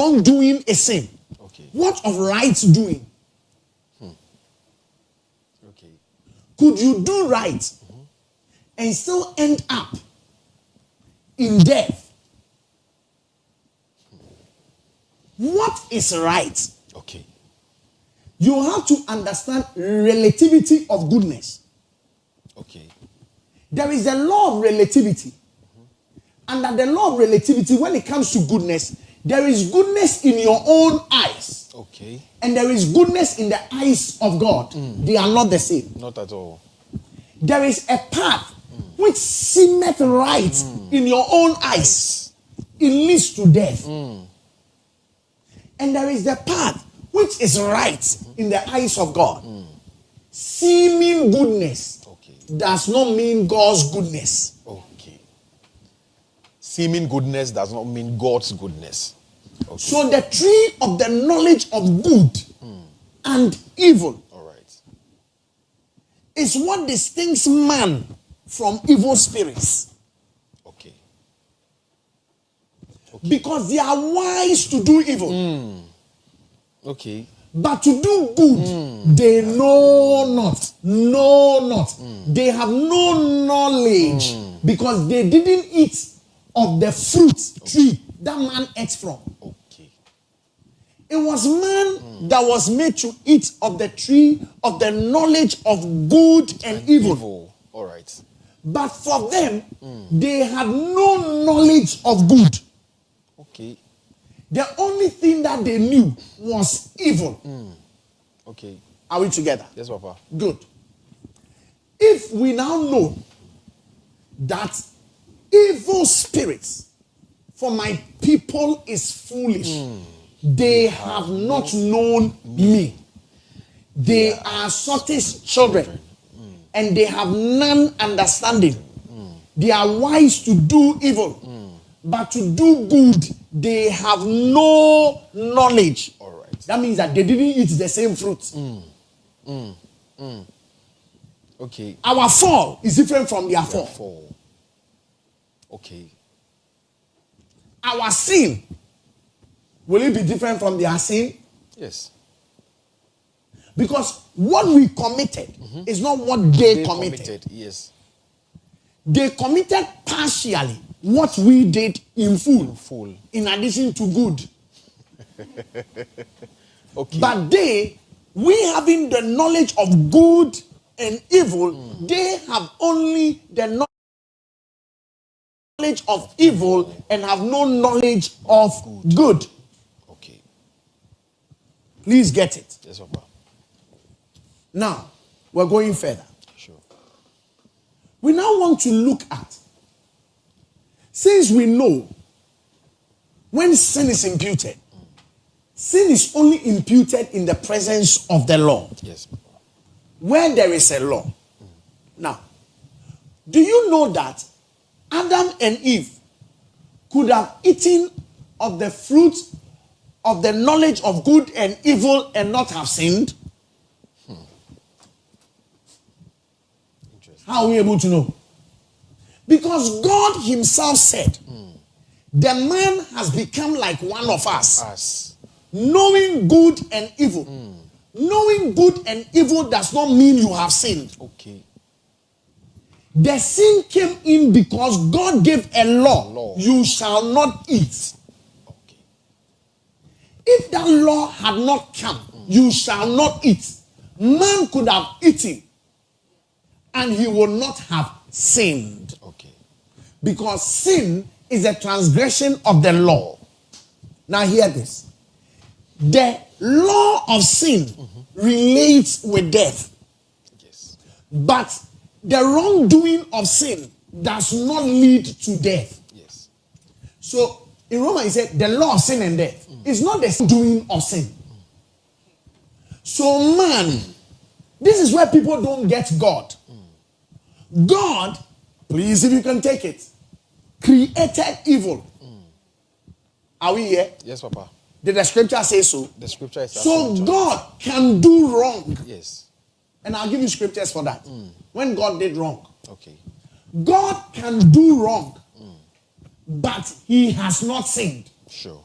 wrongdoing is sin. Okay. What of right doing? Okay. Could you do right and still end up in death? What is right? Okay. You have to understand relativity of goodness. Okay. There is a law of relativity. Under the law of relativity, when it comes to goodness, there is goodness in your own eyes. Okay. And there is goodness in the eyes of God. They are not the same. Not at all. There is a path which seemeth right in your own eyes. It leads to death. And there is the path which is right in the eyes of God. Seeming goodness does not mean God's goodness. Okay. Seeming goodness does not mean God's goodness. Okay. So the tree of the knowledge of good and evil is what distinguishes man from evil spirits. Okay. Because they are wise to do evil. Okay. But to do good, they know not. Know not. They have no knowledge because they didn't eat of the fruit tree that man ate from. Okay. It was man that was made to eat of the tree of the knowledge of good and evil. All right. But for them, they had no knowledge of good. Okay. The only thing that they knew was evil. Okay. Are we together? Yes, Papa. Good. If we now know that evil spirits for my people is foolish, they have not known me. They are Sottish children, and they have none understanding. They are wise to do evil, but to do good, they have no knowledge. All right. That means that they didn't eat the same fruit. Okay. Our fall is different from their fall. Okay. Our sin, will it be different from their sin? Yes. Because what we committed is not what they committed. Yes. They committed partially what we did in full. In addition to good. Okay. But we having the knowledge of good and evil, they have only the knowledge of evil and have no knowledge of good. Okay. Please get it. Yes, Papa. Now, we're going further. Sure. We now want to look at, since we know when sin is imputed, sin is only imputed in the presence of the law. Yes. Where there is a law. Now, do you know that Adam and Eve could have eaten of the fruit of the knowledge of good and evil and not have sinned? How are we able to know? Because God himself said, the man has become like one of us. Knowing good and evil. Knowing good and evil does not mean you have sinned. Okay. The sin came in because God gave a law. You shall not eat. Okay. If that law had not come, you shall not eat. Man could have eaten and he would not have sinned. Okay. Because sin is a transgression of the law. Now hear this. The law of sin relates with death. Yes. But the wrongdoing of sin does not lead to death. Yes. So in Romans he said the law of sin and death is not the doing of sin. So man, this is where people don't get God. God, please if you can take it, created evil. Are we here? Yes, Papa. Did the scripture say so? The scripture is so God can do wrong. Yes. And I'll give you scriptures for that. When God did wrong. Okay. God can do wrong. But he has not sinned. Sure.